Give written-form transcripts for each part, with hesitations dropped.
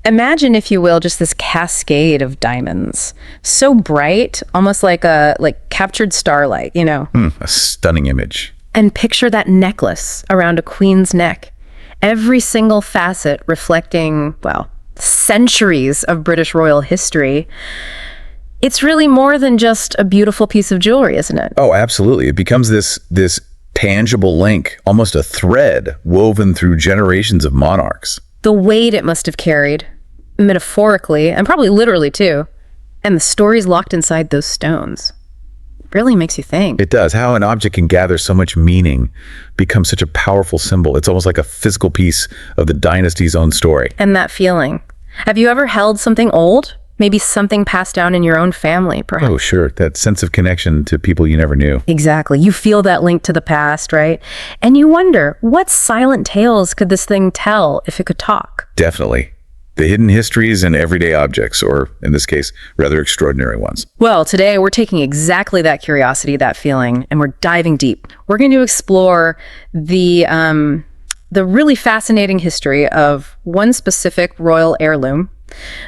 Imagine, if you will, just this cascade of diamonds. So bright, almost like captured starlight, you know. A stunning image. And picture that necklace around a queen's neck. Every single facet reflecting, well, centuries of British royal history. It's really more than just a beautiful piece of jewelry, isn't it? Oh, absolutely. It becomes this tangible link, almost a thread woven through generations of monarchs. The weight it must have carried, metaphorically, and probably literally too, and the stories locked inside those stones. Really makes you think. It does. How an object can gather so much meaning, become such a powerful symbol. It's almost like a physical piece of the dynasty's own story. And that feeling. Have you ever held something old? Maybe something passed down in your own family, perhaps. Oh, sure. That sense of connection to people you never knew. Exactly. You feel that link to the past, right? And you wonder, what silent tales could this thing tell if it could talk? Definitely. The hidden histories in everyday objects, or in this case, rather extraordinary ones. Well, today we're taking exactly that curiosity, that feeling, and we're diving deep. We're going to explore the really fascinating history of one specific royal heirloom,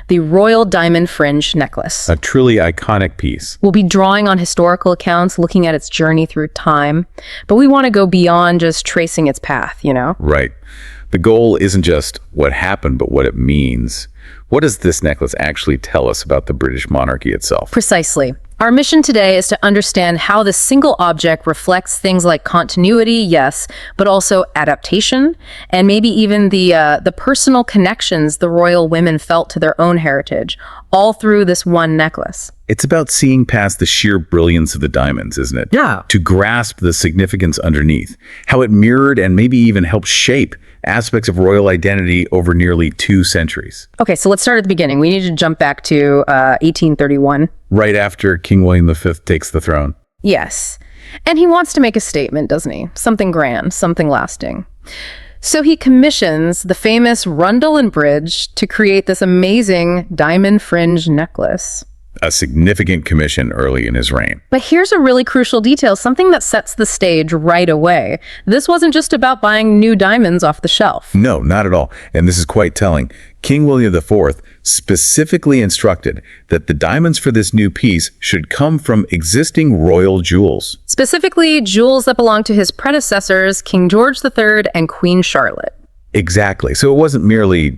the royal diamond fringe necklace. A truly iconic piece. We'll be drawing on historical accounts, looking at its journey through time, but we want to go beyond just tracing its path, you know? Right. The goal isn't just what happened, but what it means. What does this necklace actually tell us about the British monarchy itself? Precisely. Our mission today is to understand how this single object reflects things like continuity, yes, but also adaptation, and maybe even the personal connections the royal women felt to their own heritage, all through this one necklace. It's about seeing past the sheer brilliance of the diamonds, isn't it? Yeah. To grasp the significance underneath, how it mirrored and maybe even helped shape aspects of royal identity over nearly 2 centuries. Okay, so let's start at the beginning. We need to jump back to 1831. Right after King William V takes the throne. Yes. And he wants to make a statement, doesn't he? Something grand, something lasting. So he commissions the famous Rundle and Bridge to create this amazing diamond fringe necklace. A significant commission early in his reign. But here's a really crucial detail, something that sets the stage right away. This wasn't just about buying new diamonds off the shelf. No, not at all. And this is quite telling. King William IV specifically instructed that the diamonds for this new piece should come from existing royal jewels. Specifically, jewels that belonged to his predecessors, King George III and Queen Charlotte. Exactly. So it wasn't merely,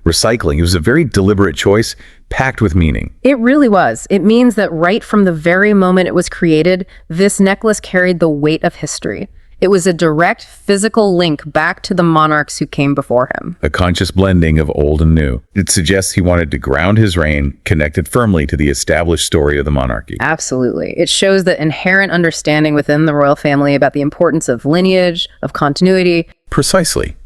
recycling. It was a very deliberate choice, packed with meaning. It really was. It means that right from the very moment it was created, this necklace carried the weight of history. It was a direct physical link back to the monarchs who came before him. A conscious blending of old and new. It suggests he wanted to ground his reign, connected firmly to the established story of the monarchy. Absolutely. It shows that inherent understanding within the royal family about the importance of lineage, of continuity. Precisely.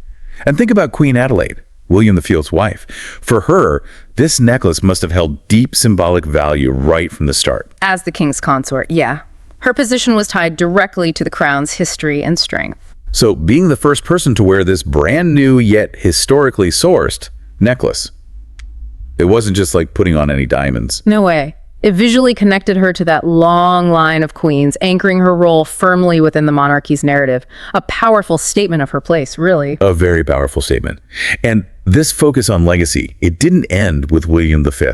And think about Queen Adelaide, William the Field's wife. For her, this necklace must have held deep symbolic value right from the start. As the king's consort, yeah. Her position was tied directly to the crown's history and strength. So being the first person to wear this brand new yet historically sourced necklace, it wasn't just like putting on any diamonds. No way. It visually connected her to that long line of queens, anchoring her role firmly within the monarchy's narrative. A powerful statement of her place, really. A very powerful statement. And this focus on legacy, it didn't end with William V.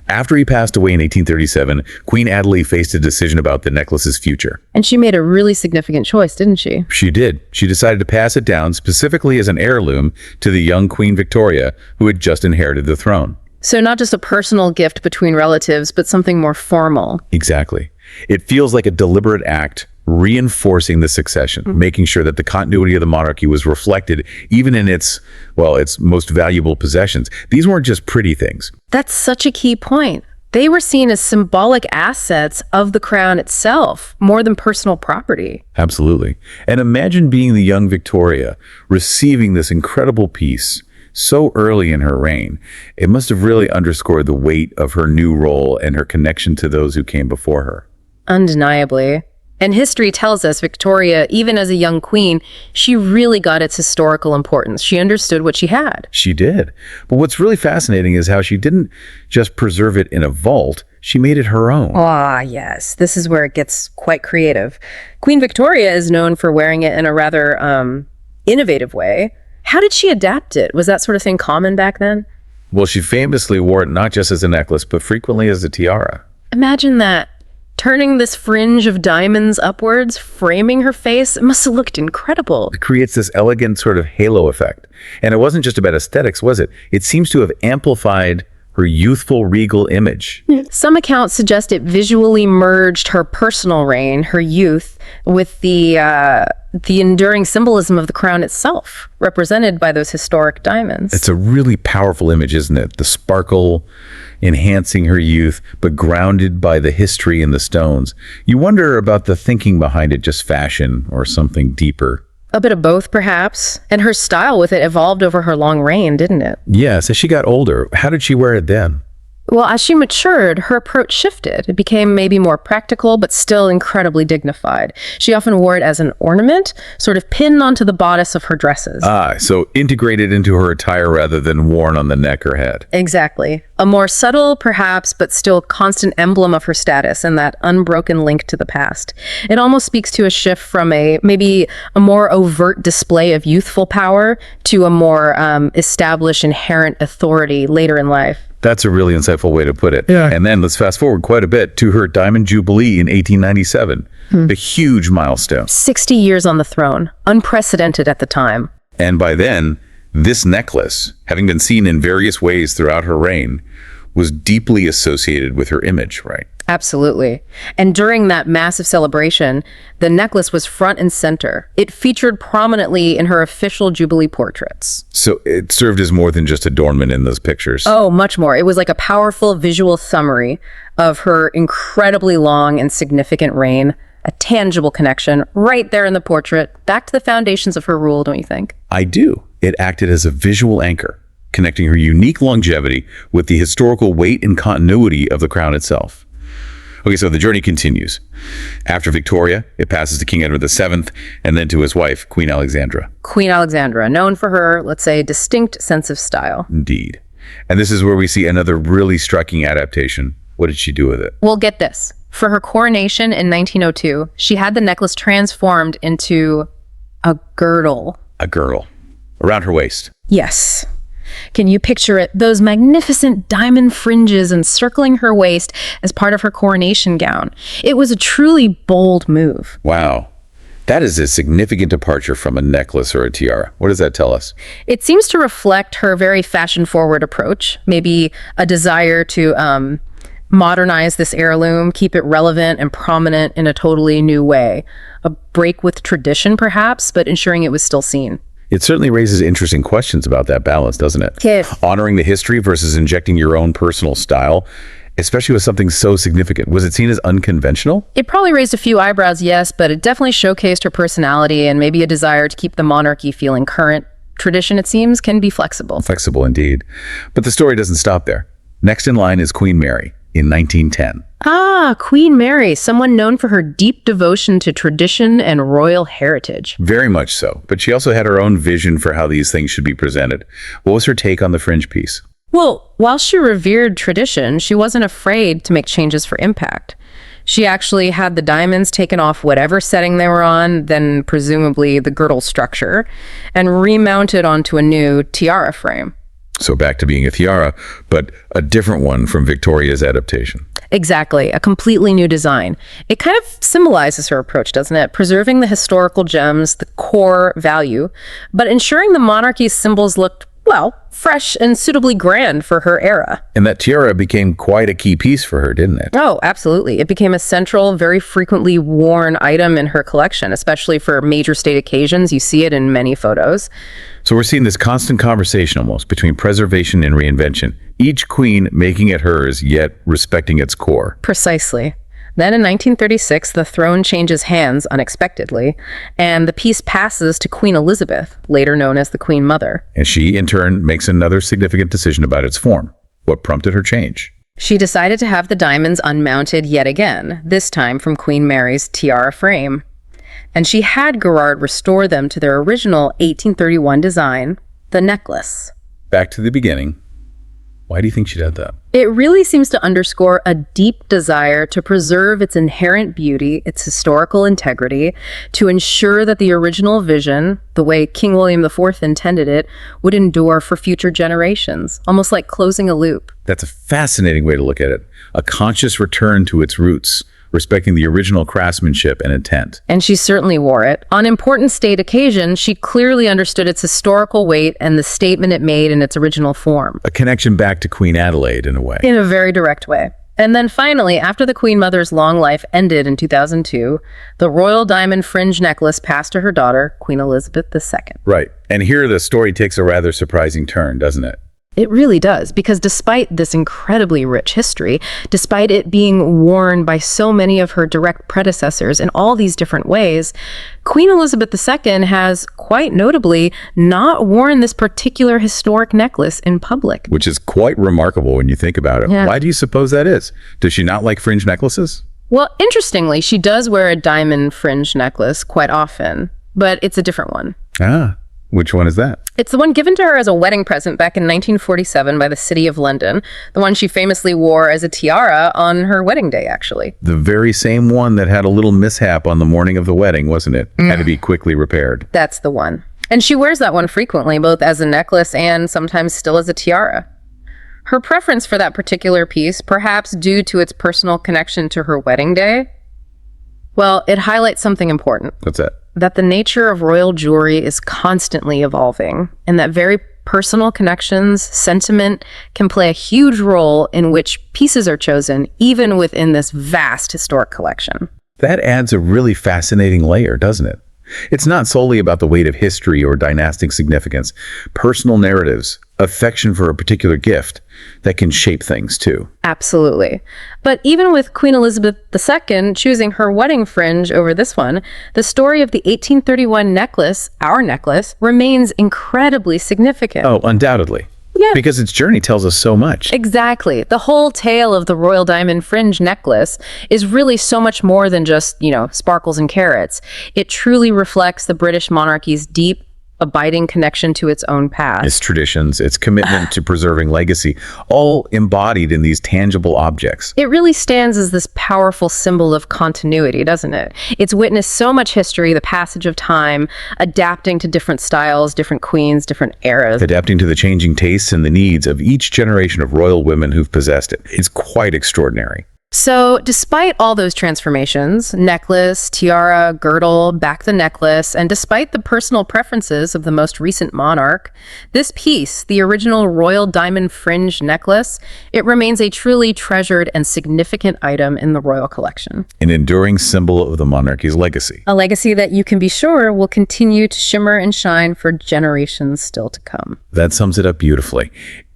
After he passed away in 1837, Queen Adelaide faced a decision about the necklace's future. And she made a really significant choice, didn't she? She did. She decided to pass it down specifically as an heirloom to the young Queen Victoria, who had just inherited the throne. So not just a personal gift between relatives, but something more formal. Exactly. It feels like a deliberate act reinforcing the succession, making sure that the continuity of the monarchy was reflected even in its most valuable possessions. These weren't just pretty things. That's such a key point. They were seen as symbolic assets of the crown itself, more than personal property. Absolutely. And imagine being the young Victoria, receiving this incredible piece so early in her reign. It must have really underscored the weight of her new role and her connection to those who came before her. Undeniably. And history tells us Victoria, even as a young queen, she really got its historical importance. She understood what she had. She did. But what's really fascinating is how she didn't just preserve it in a vault, she made it her own. Ah, yes. This is where it gets quite creative. Queen Victoria is known for wearing it in a rather innovative way. How did she adapt it? Was that sort of thing common back then? Well, she famously wore it not just as a necklace, but frequently as a tiara. Imagine that. Turning this fringe of diamonds upwards, framing her face, it must have looked incredible. It creates this elegant sort of halo effect. And it wasn't just about aesthetics, was it? It seems to have amplified her youthful, regal image. Some accounts suggest it visually merged her personal reign, her youth, with the enduring symbolism of the crown itself, represented by those historic diamonds. It's a really powerful image, isn't it? The sparkle enhancing her youth, but grounded by the history in the stones. You wonder about the thinking behind it, just fashion or something deeper. A bit of both, perhaps. And her style with it evolved over her long reign, didn't it? Yes, as she got older, how did she wear it then? Well, as she matured, her approach shifted. It became maybe more practical, but still incredibly dignified. She often wore it as an ornament, sort of pinned onto the bodice of her dresses. So integrated into her attire rather than worn on the neck or head. Exactly. A more subtle, perhaps, but still constant emblem of her status and that unbroken link to the past. It almost speaks to a shift from maybe a more overt display of youthful power to a more established inherent authority later in life. That's a really insightful way to put it. Yeah. And then let's fast forward quite a bit to her Diamond Jubilee in 1897, the huge milestone. 60 years on the throne, unprecedented at the time. And by then, this necklace, having been seen in various ways throughout her reign, was deeply associated with her image, right? Absolutely. And during that massive celebration, the necklace was front and center. It featured prominently in her official Jubilee portraits. So it served as more than just adornment in those pictures. Oh, much more. It was like a powerful visual summary of her incredibly long and significant reign, a tangible connection right there in the portrait, back to the foundations of her rule, don't you think? I do. It acted as a visual anchor, connecting her unique longevity with the historical weight and continuity of the crown itself. Okay, so the journey continues. After Victoria, it passes to King Edward VII, and then to his wife, Queen Alexandra. Queen Alexandra, known for her, let's say, distinct sense of style. Indeed. And this is where we see another really striking adaptation. What did she do with it? Well, get this. For her coronation in 1902, she had the necklace transformed into a girdle. A girdle. Around her waist. Yes. Can you picture it? Those magnificent diamond fringes encircling her waist as part of her coronation gown. It was a truly bold move. Wow. That is a significant departure from a necklace or a tiara. What does that tell us? It seems to reflect her very fashion-forward approach, maybe a desire to modernize this heirloom, keep it relevant and prominent in a totally new way. A break with tradition, perhaps, but ensuring it was still seen. It certainly raises interesting questions about that balance, doesn't it? Yes. Honoring the history versus injecting your own personal style, especially with something so significant. Was it seen as unconventional? It probably raised a few eyebrows, yes, but it definitely showcased her personality and maybe a desire to keep the monarchy feeling current. Tradition, it seems, can be flexible. Flexible indeed. But the story doesn't stop there. Next in line is Queen Mary in 1910. Ah, Queen Mary, someone known for her deep devotion to tradition and royal heritage. Very much so. But she also had her own vision for how these things should be presented. What was her take on the fringe piece? Well, while she revered tradition, she wasn't afraid to make changes for impact. She actually had the diamonds taken off whatever setting they were on, then presumably the girdle structure, and remounted onto a new tiara frame. So back to being a tiara, but a different one from Victoria's adaptation. Exactly, a completely new design. It kind of symbolizes her approach, doesn't it? Preserving the historical gems, the core value, but ensuring the monarchy's symbols looked, well, fresh and suitably grand for her era. And that tiara became quite a key piece for her, didn't it? Oh, absolutely. It became a central, very frequently worn item in her collection, especially for major state occasions. You see it in many photos. So we're seeing this constant conversation almost between preservation and reinvention, each queen making it hers, yet respecting its core. Precisely. Then in 1936, the throne changes hands unexpectedly, and the piece passes to Queen Elizabeth, later known as the Queen Mother. And she, in turn, makes another significant decision about its form. What prompted her change? She decided to have the diamonds unmounted yet again, this time from Queen Mary's tiara frame. And she had Gerard restore them to their original 1831 design, the necklace. Back to the beginning. Why do you think she did that? It really seems to underscore a deep desire to preserve its inherent beauty, its historical integrity, to ensure that the original vision, the way King William IV intended it, would endure for future generations, almost like closing a loop. That's a fascinating way to look at it. A conscious return to its roots, respecting the original craftsmanship and intent. And she certainly wore it. On important state occasions, she clearly understood its historical weight and the statement it made in its original form. A connection back to Queen Adelaide, in a way. In a very direct way. And then finally, after the Queen Mother's long life ended in 2002, the royal diamond fringe necklace passed to her daughter, Queen Elizabeth II. Right. And here the story takes a rather surprising turn, doesn't it? It really does, because despite this incredibly rich history, despite it being worn by so many of her direct predecessors in all these different ways, Queen Elizabeth II has, quite notably, not worn this particular historic necklace in public. Which is quite remarkable when you think about it. Yeah. Why do you suppose that is? Does she not like fringe necklaces? Well, interestingly, she does wear a diamond fringe necklace quite often, but it's a different one. Ah, which one is that? It's the one given to her as a wedding present back in 1947 by the City of London, the one she famously wore as a tiara on her wedding day, actually. The very same one that had a little mishap on the morning of the wedding, wasn't it? Had to be quickly repaired. That's the one. And she wears that one frequently, both as a necklace and sometimes still as a tiara. Her preference for that particular piece, perhaps due to its personal connection to her wedding day, well, it highlights something important. What's that? That the nature of royal jewelry is constantly evolving, and that very personal connections, sentiment, can play a huge role in which pieces are chosen, even within this vast historic collection. That adds a really fascinating layer, doesn't it? It's not solely about the weight of history or dynastic significance. Personal narratives, affection for a particular gift, that can shape things too. Absolutely. But even with Queen Elizabeth II choosing her wedding fringe over this one, the story of the 1831 necklace, our necklace, remains incredibly significant. Oh, undoubtedly. Yeah. Because its journey tells us so much. Exactly. The whole tale of the royal diamond fringe necklace is really so much more than just, sparkles and carats. It truly reflects the British monarchy's deep, abiding connection to its own past. Its traditions, its commitment to preserving legacy, all embodied in these tangible objects. It really stands as this powerful symbol of continuity, doesn't it? It's witnessed so much history, the passage of time, adapting to different styles, different queens, different eras. Adapting to the changing tastes and the needs of each generation of royal women who've possessed it. It's quite extraordinary. So, despite all those transformations, necklace, tiara, girdle, back the necklace, and despite the personal preferences of the most recent monarch, this piece, the original royal diamond fringe necklace, it remains a truly treasured and significant item in the royal collection. An enduring symbol of the monarchy's legacy. A legacy that you can be sure will continue to shimmer and shine for generations still to come. That sums it up beautifully.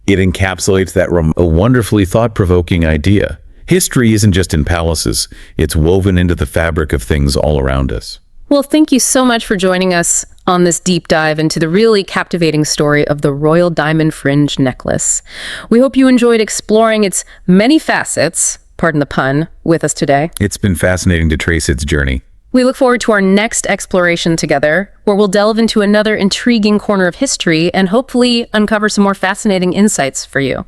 It encapsulates that a wonderfully thought-provoking idea. History isn't just in palaces, it's woven into the fabric of things all around us. Well, thank you so much for joining us on this deep dive into the really captivating story of the royal diamond fringe necklace. We hope you enjoyed exploring its many facets, pardon the pun, with us today. It's been fascinating to trace its journey. We look forward to our next exploration together, where we'll delve into another intriguing corner of history and hopefully uncover some more fascinating insights for you.